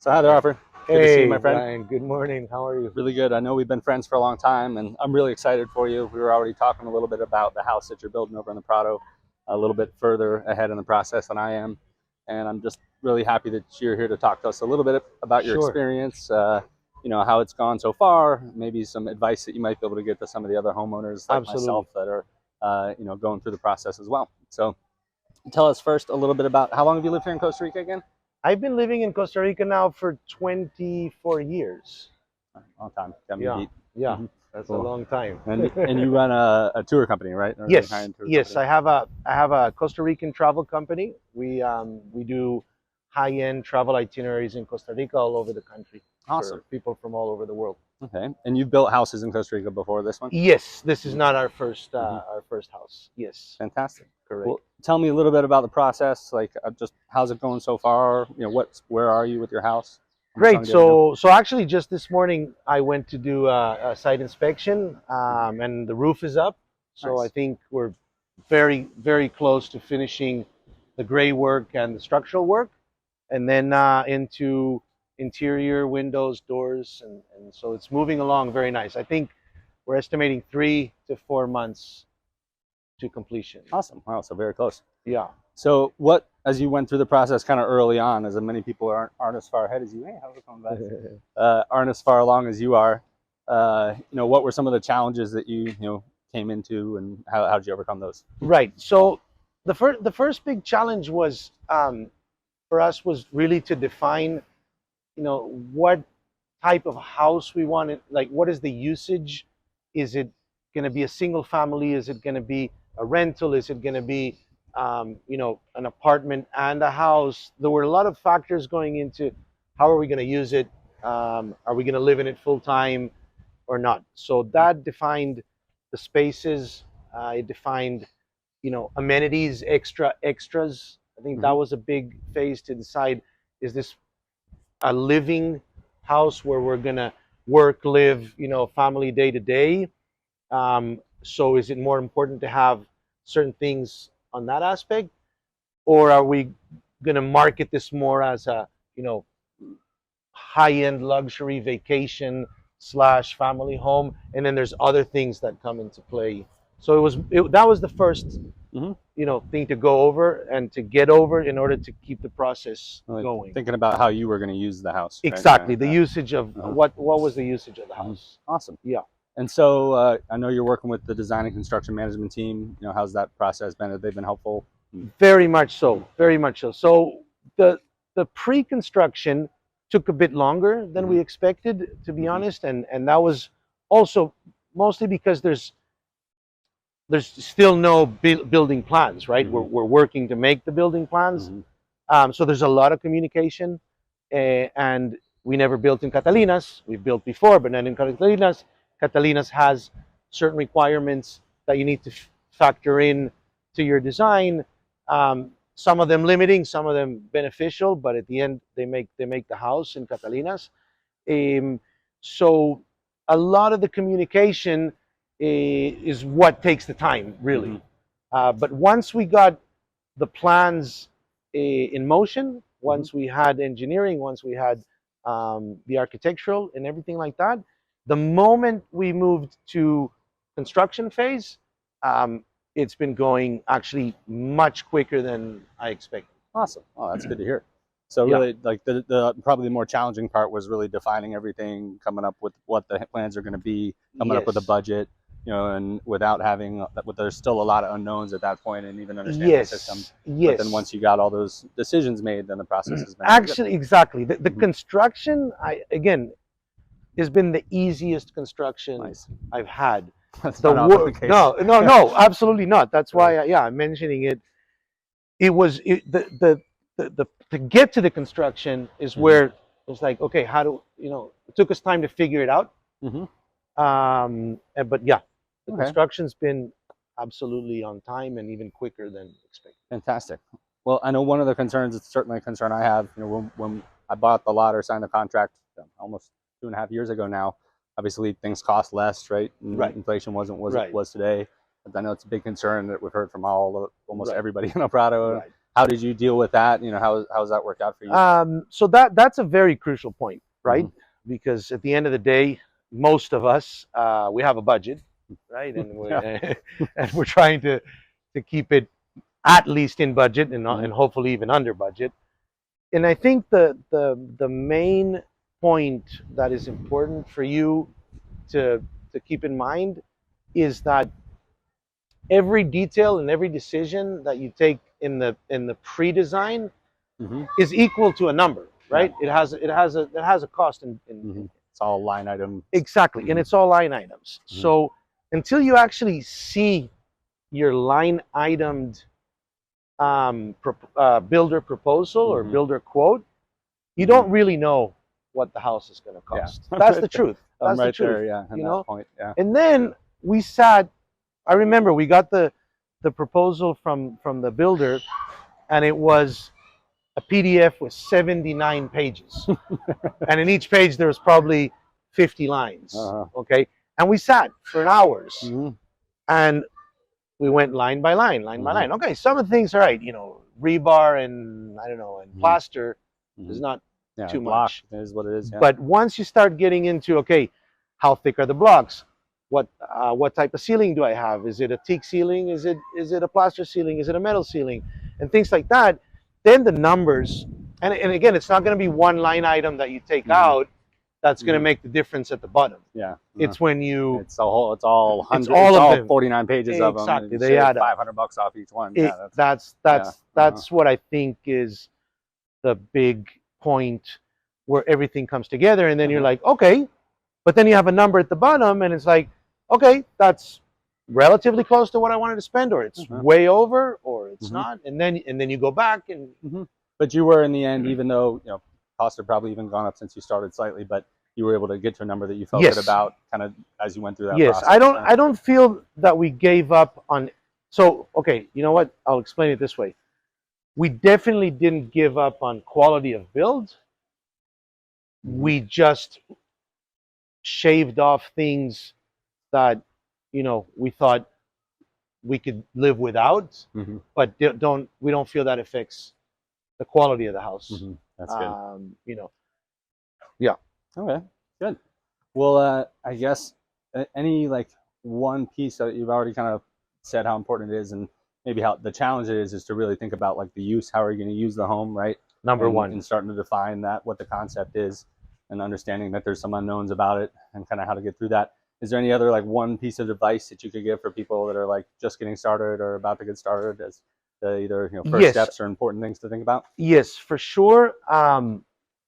So hi there, Ofer. Good to see you, my friend. Ryan, good morning. How are you? Really good. I know we've been friends for a long time, and I'm really excited for you. We were already talking a little bit about the house that you're building over in the Prado, a little bit further ahead in the process than I am, and I'm just really happy that you're here to talk to us a little bit about your Sure. experience. How it's gone so far. Maybe some advice that you might be able to get to some of the other homeowners like Absolutely. myself that are, going through the process as well. So, tell us first a little bit about how long have you lived here in Costa Rica again? I've been living in Costa Rica now for 24 years. Long time. Got me Yeah, beat. yeah, Mhm. that's a Cool. long time. And you run a tour company, right? Or Yes, high-end tour yes, company? I have a Costa Rican travel company. We do high-end travel itineraries in Costa Rica all over the country Awesome. for people from all over the world. Okay. And you've built houses in Costa Rica before this one? Yes, this is Mhm. not Mhm. our first house. Yes, Fantastic. correct. Well, tell me a little bit about the process. Like, just how's it going so far? Where are you with your house? How much Great. longer do you have to go? So actually, just this morning, I went to do a site inspection, and the roof is up. So I Nice. think we're very, very close to finishing the gray work and the structural work, and then into interior windows, doors, and so it's moving along very nice. I think we're estimating 3 to 4 months to completion. Awesome. Wow. So very close. Yeah. So as you went through the process kind of early on, as many people aren't as far ahead as you, hey, how's it going, guys? Aren't as far along as you are, what were some of the challenges that you came into, and how did you overcome those? Right. So the first big challenge was for us was really to define, what type of house we wanted. Like, what is the usage? Is it going to be a single family? Is it going to be a rental? Is it going to be, an apartment and a house? There were a lot of factors going into how are we going to use it? Are we going to live in it full time or not? So that defined the spaces. It defined, amenities, extras. I think that Hmm. was a big phase to decide: is this a living house where we're gonna work, live, family day to day? So is it more important to have certain things on that aspect, or are we gonna market this more as a, high-end luxury vacation slash family home? And then there's other things that come into play. So that was the first, Hmm. thing to go over and to get over in order to keep the process Like going. thinking about how you were going to use the house, right? Exactly, the usage of Uh-huh. what was the usage of the Mhm. house. Awesome. Yeah, And so I know you're working with the design and construction management team. How's that process been? Have they been helpful? very much so, very much so. So the pre-construction took a bit longer than we Mhm. expected, to be Mhm. honest, and that was also mostly because there's still no building plans, right? We're, Mhm. we're working to make the building plans. Mhm. So there's a lot of communication, and we never built in Catalinas. We've built before, but not in Catalinas. Catalinas has certain requirements that you need to factor in to your design. Some of them limiting, some of them beneficial, but at the end they make the house in Catalinas. Um, so a lot of the communication is what takes the time, really. Mhm. But once we got the plans in motion, Mhm. once we had engineering, once we had the architectural and everything like that, the moment we moved to construction phase, um, it's been going actually much quicker than I expected. Awesome. Oh, that's good to hear. So Yeah. really, like the probably the more challenging part was really defining everything, coming up with what the plans are going to be, coming up with a Yes. budget, and without having, there's still a lot of unknowns at that point, and even understanding the systems. Yes. But then Yes. once you got all those decisions made, then the process has been really good. Actually, exactly. The Mhm. construction, again, has been the easiest construction Nice. I've had. That's The not often the work, case. no, no, no, absolutely not. That's Right. why, yeah, I'm mentioning it. It was to get to the construction is Mhm. where it was like, okay, how do it took us time to figure it out. Mhm. But yeah, the Okay. construction's been absolutely on time and even quicker than expected. Fantastic. Well, I know one of the concerns, it's certainly a concern I have, when I bought the lot or signed the contract almost 2.5 years ago now, obviously things cost less, right? And Right, inflation wasn't what it right, was today. But I know it's a big concern that we've heard from almost right, everybody in El Prado. right. how did you deal with that? You know, how's that worked out for you? So that's a very crucial point, right? Mhm. Because at the end of the day, most of us we have a budget, right? And Yeah. and we're trying to keep it at least in budget Mhm. and hopefully even under budget. And I think the main point that is important for you to keep in mind is that every detail and every decision that you take in the pre-design Mhm. is equal to a number, Yeah. right? It has a cost Mhm. It's all line items. exactly, and Mhm. it's all line items. Mhm. So until you actually see your line itemed builder proposal or Mhm. builder quote, you Mhm. don't really know what the house is going to Yeah. cost. That's the Okay. truth. I'm That's the right truth. there. Yeah. In You that know. point. Yeah. And then we sat. I remember we got the proposal from the builder, and it was a PDF with 79 pages, and in each page there was probably 50 lines. Uh-huh. Okay, and we sat for hours, Mhm. and we went line by line, line by Mhm. line. Okay, some of the things, all right, you know, rebar and I don't know, and Mhm. plaster is Mhm. not Yeah. too Block much. is what it is. Yeah. But once you start getting into, okay, how thick are the blocks? What type of ceiling do I have? Is it a teak ceiling? Is it a plaster ceiling? Is it a metal ceiling? And things like that. Then the numbers, and again, it's not going to be one line item that you take Mhm. out that's going to Mhm. make the difference at the bottom. Yeah. Uh-huh. It's when you, It's a whole. It's all it's hundred. It's all of all them 49 pages of them, and exactly. you They shave add up. $500 off each one. Yeah. That's. That's Yeah. Uh-huh. what I think is the big point where everything comes together, and then you're Uh-huh. like, okay, but then you have a number at the bottom, and it's like, okay, that's relatively close to what I wanted to spend, or it's Uh-huh. way over, or it's Mhm. not, and then you go back and Mhm. But you were in the end, even though costs have probably even gone up since you started slightly, but you were able to get to a number that you felt good yes, about, kind of as you went through that yes, process. I don't feel that we gave up on. So okay, you know what? I'll explain it this way. We definitely didn't give up on quality of build. Mhm. We just shaved off things that we thought we could live without, Mhm. but we don't feel that affects the quality of the house. Mhm. That's good. Yeah. Okay. Good. Well, I guess any like one piece that you've already kind of said how important it is, and maybe how the challenge it is to really think about like the use. How are you going to use the home, right? Number one. And starting to define that what the concept is, and understanding that there's some unknowns about it, and kind of how to get through that. Is there any other like one piece of advice that you could give for people that are like just getting started or about to get started as the either first Yes, steps or important things to think about? yes, for sure.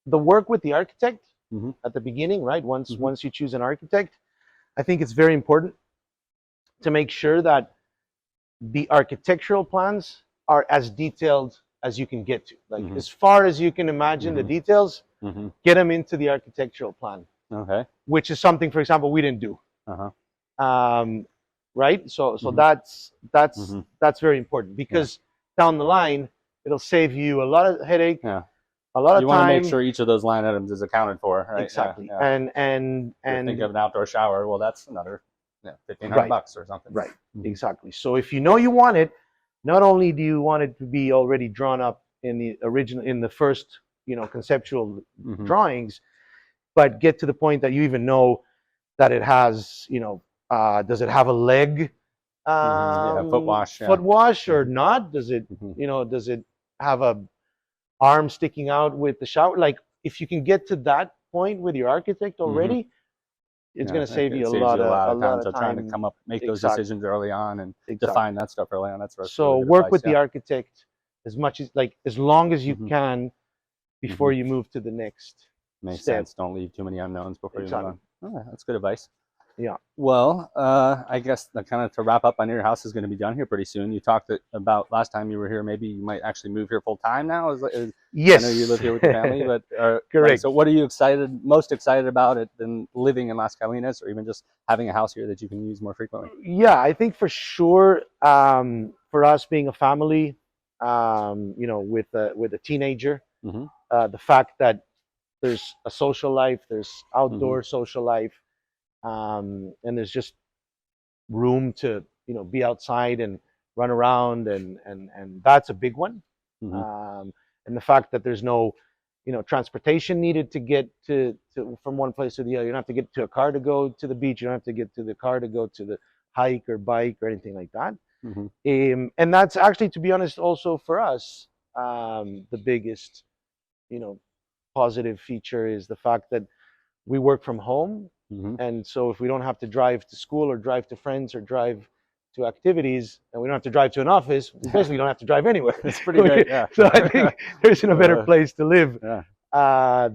The work with the architect Mm-hmm. at the beginning, right? Mm-hmm. Once you choose an architect, I think it's very important to make sure that the architectural plans are as detailed as you can get to. Like Mm-hmm. as far as you can imagine the Mm-hmm. details, Mm-hmm. get them into the architectural plan, Okay. which is something, for example, we didn't do. Uh-huh. Um, right? So Mm-hmm. Mm-hmm. that's very important Yeah. because down the line it'll save you a lot of headache, Yeah. a lot of You want to make time. sure each of those line items is accounted for, right? Yeah. Exactly. Yeah. You're thinking And of an outdoor shower. Well, that's another 1,500 right, bucks or something. right, Mm-hmm. exactly. So if you know you want it, not only do you want it to be already drawn up in the original in the first conceptual Mm-hmm. drawings, but get to the point that you even know that it has does it have a leg Mm-hmm. Yeah. Foot wash. Yeah. foot wash or Mm-hmm. not? Does it Mm-hmm. does it have a arm sticking out with the shower? Like if you can get to that point with your architect Mm-hmm. already, it's Yeah, going to save you it saves you a lot a of lot time. of So trying to time. make those Exactly, decisions early on and exactly. define that stuff early on. That's really So good work advice. with Yeah. the architect as much as as long as you Mm-hmm. can Mm-hmm. before you move to the next Makes step. sense. Don't leave too many unknowns before you move Exactly. on. Oh, that's good advice. Yeah. Well, I guess that kind of to wrap up, I know your house is going to be done here pretty soon. You talked about last time you were here. Maybe you might actually move here full time now. I know you Yes. live here with your family, but Correct. so what are you most excited about it than living in Las Catalinas, or even just having a house here that you can use more frequently? Yeah, I think for sure, for us being a family, with a teenager, Mm-hmm. the fact that there's a social life, there's Mm-hmm. outdoor social life, and there's just room to be outside and run around, and that's a big one. And the fact that there's no, transportation needed to get to from one place to the other. You don't have to get to a car to go to the beach. You don't have to get to the car to go to the hike or bike or anything like that. And that's actually, to be honest, also for us, the biggest, positive feature is the fact that we work from home. And so if we don't have to drive to school or drive to friends or drive to activities, and we don't have to drive to an office, we basically don't have to drive anywhere. It's pretty great. Yeah. So I think there isn't a better place to live Yeah.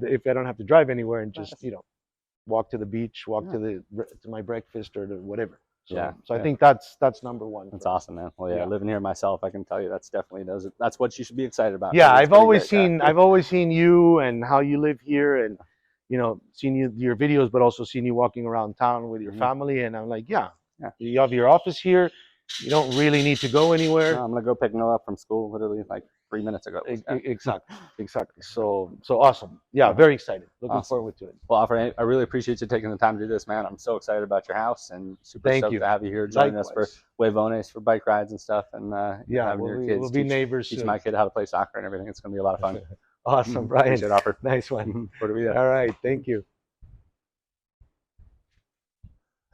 if I don't have to drive anywhere and just walk to the beach, walk to my breakfast or to whatever. So I think that's number one. That's awesome, man. Well, yeah, living here myself, I can tell you that's definitely that's what you should be excited about. Yeah, I've always seen you and how you live here, and seen your videos, but also seen you walking around town with your family, and I'm like, you have your office here. You don't really need to go anywhere. No, I'm gonna go pick Noah up from school literally like 3 minutes ago. Exactly. So awesome. Yeah, very excited. Looking forward to it. Well, Ofer, I really appreciate you taking the time to do this, man. I'm so excited about your house and super stoked to have you here joining us for Huevones for bike rides and stuff. And having your kids we'll be neighbors. Teach my kid how to play soccer and everything. It's gonna be a lot of fun. Awesome, Brian. Appreciate it, Ofer. Nice one. What do we do? All right, thank you.